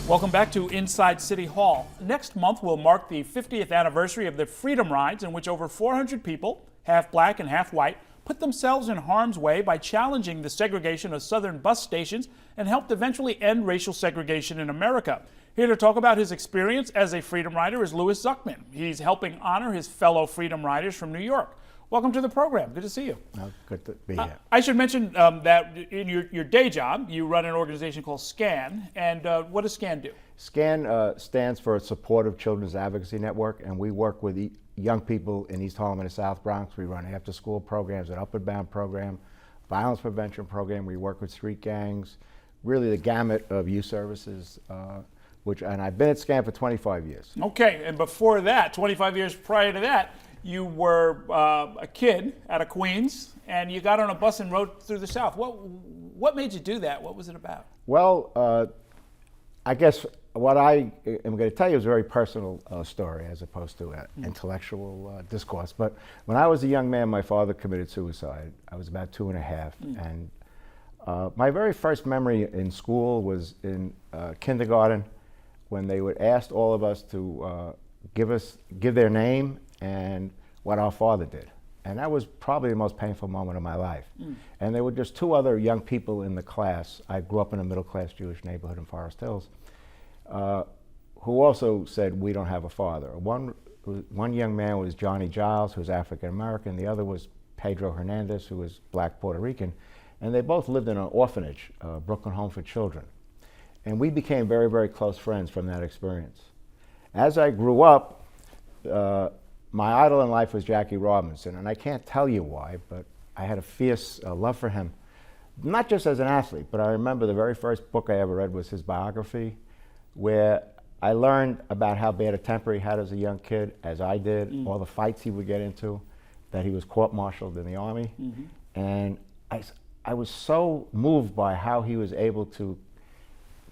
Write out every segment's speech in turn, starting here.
Welcome back to Inside City Hall. Next month will mark the 50th anniversary of the Freedom Rides, in which over 400 people, half black and half white, put themselves in harm's way by challenging the segregation of southern bus stations and helped eventually end racial segregation in America. Here to talk about his experience as a Freedom Rider is Lew Zuchman. He's helping honor his fellow Freedom Riders from New York. Welcome to the program. Good to see you. Good to be here. I should mention that in your day job, you run an organization called SCAN. And what does SCAN do? SCAN stands for Supportive Children's Advocacy Network, and we work with young people in East Harlem and the South Bronx. We run after-school programs, an upward bound program, violence prevention program. We work with street gangs, really the gamut of youth services, and I've been at SCAN for 25 years. Okay, and before that, 25 years prior to that, you were a kid out of Queens, and you got on a bus and rode through the South. What made you do that? What was it about? Well, I guess what I am going to tell you is a very personal story as opposed to an intellectual discourse. But when I was a young man, my father committed suicide. I was about 2.5. And my very first memory in school was in kindergarten, when they would ask all of us to give their name and what our father did. And that was probably the most painful moment of my life. And there were just two other young people in the class. I grew up in a middle-class Jewish neighborhood in Forest Hills, who also said, we don't have a father. One young man was Johnny Giles, who was African-American. The other was Pedro Hernandez, who was black Puerto Rican. And they both lived in an orphanage, Brooklyn Home for Children. And we became very, very close friends from that experience. As I grew up, my idol in life was Jackie Robinson, and I can't tell you why, but I had a fierce love for him, not just as an athlete, but I remember the very first book I ever read was his biography, where I learned about how bad a temper he had as a young kid, as I did, all the fights he would get into, that he was court-martialed in the Army. And I was so moved by how he was able to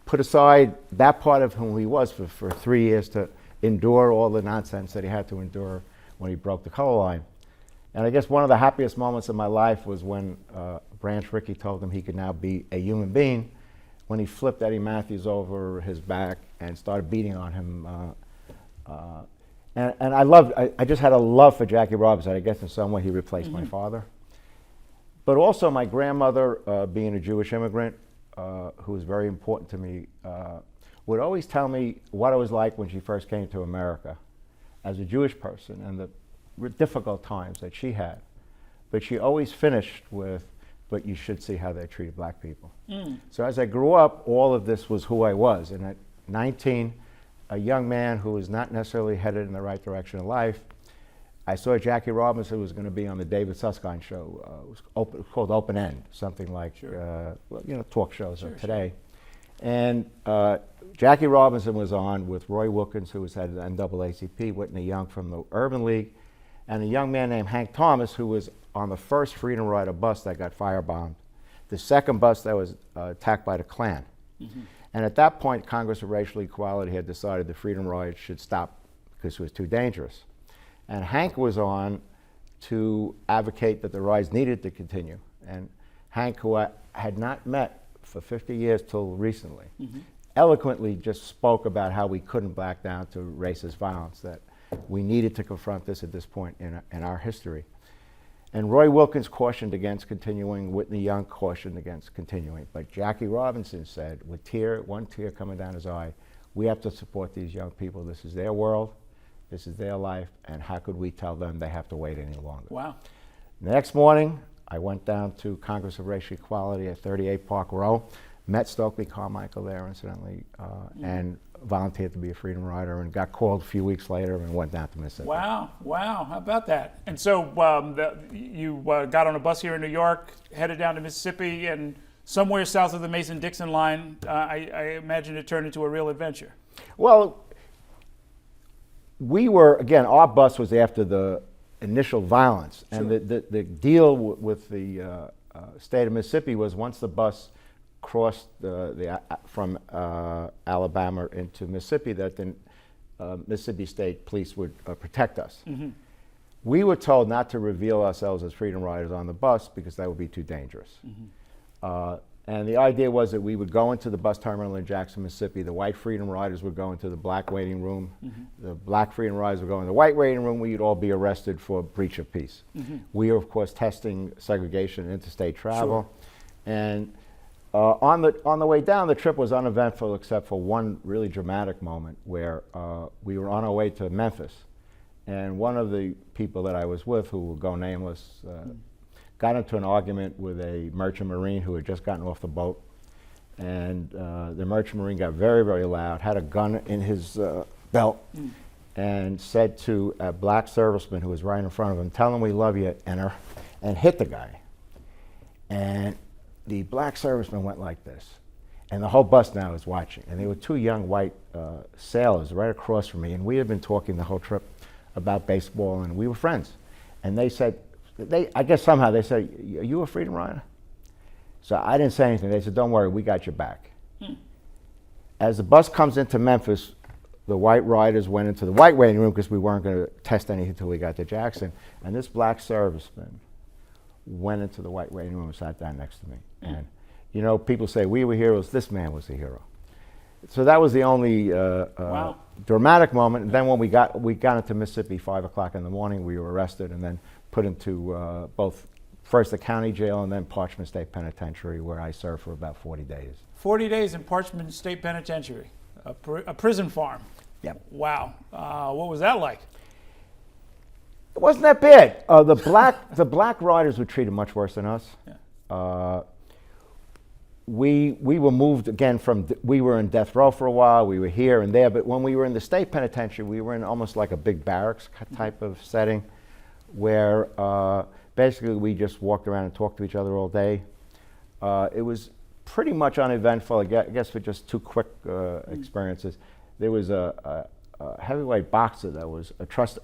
put aside that part of who he was for 3 years to endure all the nonsense that he had to endure when he broke the color line. And I guess one of the happiest moments of my life was when Branch Rickey told him he could now be a human being, when he flipped Eddie Matthews over his back and started beating on him. And I just had a love for Jackie Robinson. I guess in some way he replaced my father. But also my grandmother, being a Jewish immigrant, who was very important to me, would always tell me what it was like when she first came to America as a Jewish person and the difficult times that she had. But she always finished with, but you should see how they treated black people. So as I grew up, all of this was who I was. And at 19, a young man who was not necessarily headed in the right direction in life, I saw Jackie Robinson was going to be on the David Susskind show. It was called Open End, something like talk shows of today. And Jackie Robinson was on with Roy Wilkins, who was head of the NAACP, Whitney Young from the Urban League, and a young man named Hank Thomas, who was on the first Freedom Rider bus that got firebombed, the second bus that was attacked by the Klan. And at that point, Congress of Racial Equality had decided the Freedom Ride should stop because it was too dangerous. And Hank was on to advocate that the rides needed to continue. And Hank, who I had not met for 50 years till recently, eloquently just spoke about how we couldn't back down to racist violence, that we needed to confront this at this point in our history. And Roy Wilkins cautioned against continuing, Whitney Young cautioned against continuing, but Jackie Robinson said, with one tear coming down his eye, we have to support these young people. This is their world, this is their life, and how could we tell them they have to wait any longer? Wow. The next morning, I went down to Congress of Racial Equality at 38 Park Row, met Stokely Carmichael there, incidentally, and volunteered to be a Freedom Rider, and got called a few weeks later and went down to Mississippi. Wow, how about that? And so you got on a bus here in New York, headed down to Mississippi, and somewhere south of the Mason-Dixon line, I imagine it turned into a real adventure. Well, we were, again, our bus was after the initial violence. And the deal with the state of Mississippi was once the bus crossed from Alabama into Mississippi, that the Mississippi State Police would protect us. We were told not to reveal ourselves as Freedom Riders on the bus because that would be too dangerous. And the idea was that we would go into the bus terminal in Jackson, Mississippi. The white Freedom Riders would go into the black waiting room. The black Freedom Riders would go in the white waiting room. We'd all be arrested for breach of peace. We were, of course, testing segregation and interstate travel. Sure. And on the way down, the trip was uneventful except for one really dramatic moment where we were on our way to Memphis. And one of the people that I was with, who will go nameless, got into an argument with a merchant marine who had just gotten off the boat. And the merchant marine got very, very loud, had a gun in his belt, and said to a black serviceman who was right in front of him, "Tell him we love you, and hit the guy." And the black serviceman went like this. And the whole bus now is watching. And there were two young white sailors right across from me, and we had been talking the whole trip about baseball, and we were friends. And they said, I guess somehow they said, "Are you a Freedom Rider?" So I didn't say anything. They said, "Don't worry, we got your back." As the bus comes into Memphis, the white riders went into the white waiting room because we weren't going to test anything until we got to Jackson. And this black serviceman went into the white waiting room and sat down next to me. And, you know, people say we were heroes. This man was a hero. So that was the only Wow. dramatic moment. And then when we got into Mississippi 5 o'clock in the morning, we were arrested and then put into both first the county jail and then Parchman State Penitentiary, where I served for about 40 days. 40 days in Parchman State Penitentiary, a prison farm. Yep. Wow. What was that like? It wasn't that bad. The black riders were treated much worse than us. Yeah. We were moved again we were in death row for a while. We were here and there, but when we were in the state penitentiary, we were in almost like a big barracks type of setting, where basically we just walked around and talked to each other all day. It was pretty much uneventful. I guess for just two quick experiences. There was a heavyweight boxer that was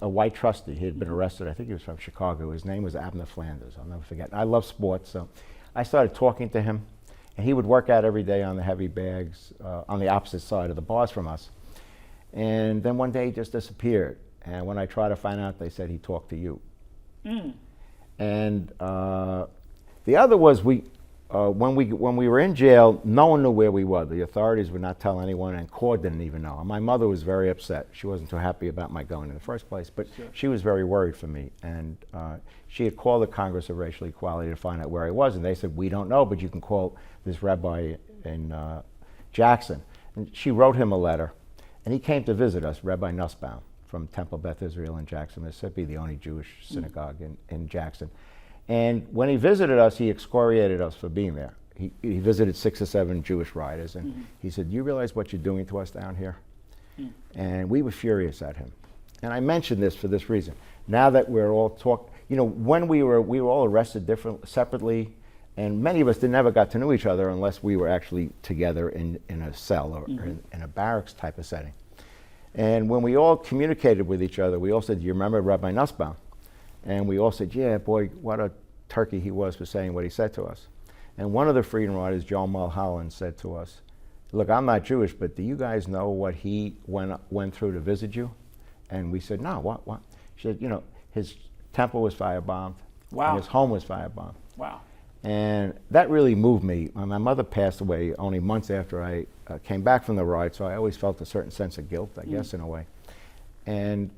a white trustee. He had been arrested. I think he was from Chicago. His name was Abner Flanders. I'll never forget. I love sports, so I started talking to him. And he would work out every day on the heavy bags on the opposite side of the bars from us. And then one day he just disappeared. And when I tried to find out, they said he talked to you. And the other was when we were in jail, no one knew where we were. The authorities would not tell anyone, and Cord didn't even know. And my mother was very upset. She wasn't too happy about my going in the first place, but Sure. she was very worried for me. And she had called the Congress of Racial Equality to find out where I was, and they said, "We don't know, but you can call this rabbi in Jackson." And she wrote him a letter, and he came to visit us, Rabbi Nussbaum from Temple Beth Israel in Jackson, Mississippi, the only Jewish synagogue in Jackson. And when he visited us, he excoriated us for being there. He visited 6 or 7 Jewish riders, and he said, "You realize what you're doing to us down here?" And we were furious at him. And I mention this for this reason. Now that we're all when we were all arrested separately, and many of us never got to know each other unless we were actually together in a cell or in a barracks type of setting. And when we all communicated with each other, we all said, "Do you remember Rabbi Nussbaum?" And we all said, "Yeah, boy, what a turkey he was for saying what he said to us." And one of the Freedom Riders, Joe Mulholland, said to us, "Look, I'm not Jewish, but do you guys know what he went through to visit you?" And we said, "No, what?" She said, his temple was firebombed. Wow. And his home was firebombed. Wow. And that really moved me. My mother passed away only months after I came back from the ride, so I always felt a certain sense of guilt, I guess, in a way. And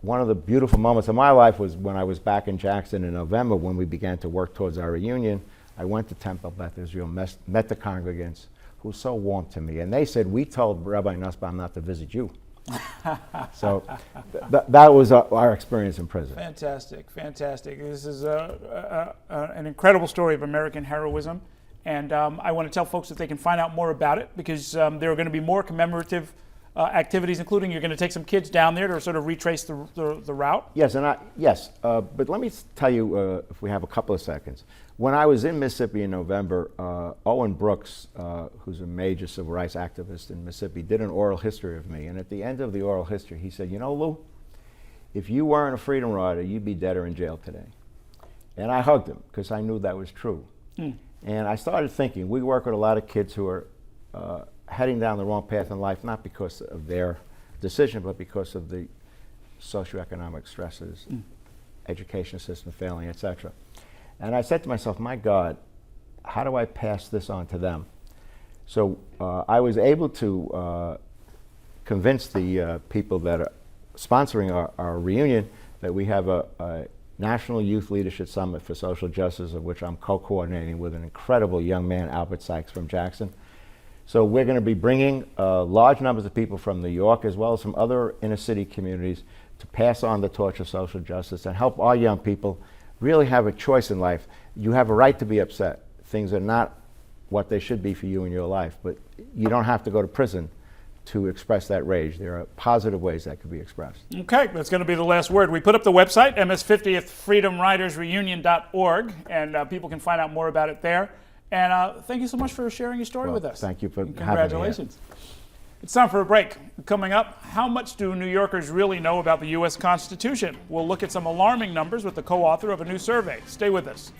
one of the beautiful moments of my life was when I was back in Jackson in November when we began to work towards our reunion. I went to Temple Beth Israel, met the congregants who were so warm to me. And they said, "We told Rabbi Nussbaum not to visit you." So that was our experience in prison. Fantastic, fantastic. This is an incredible story of American heroism. And I want to tell folks that they can find out more about it because there are going to be more commemorative activities, including you're going to take some kids down there to sort of retrace the route. Yes, but let me tell you, if we have a couple of seconds. When I was in Mississippi in November, Owen Brooks, who's a major civil rights activist in Mississippi, did an oral history of me. And at the end of the oral history, he said, "Lou, if you weren't a Freedom Rider, you'd be dead or in jail today." And I hugged him because I knew that was true. And I started thinking, we work with a lot of kids who are heading down the wrong path in life, not because of their decision, but because of the socioeconomic stresses, education system failing, etc. And I said to myself, my God, how do I pass this on to them? So I was able to convince the people that are sponsoring our reunion that we have a National Youth Leadership Summit for Social Justice, of which I'm co-coordinating with an incredible young man, Albert Sykes from Jackson. So we're going to be bringing large numbers of people from New York as well as from other inner city communities to pass on the torch of social justice and help our young people really have a choice in life. You have a right to be upset. Things are not what they should be for you in your life, but you don't have to go to prison to express that rage. There are positive ways that could be expressed. Okay, that's going to be the last word. We put up the website, ms50thfreedomridersreunion.org, and people can find out more about it there. And thank you so much for sharing your story with us. Thank you for having me. Congratulations. It's time for a break. Coming up, how much do New Yorkers really know about the U.S. Constitution? We'll look at some alarming numbers with the co-author of a new survey. Stay with us.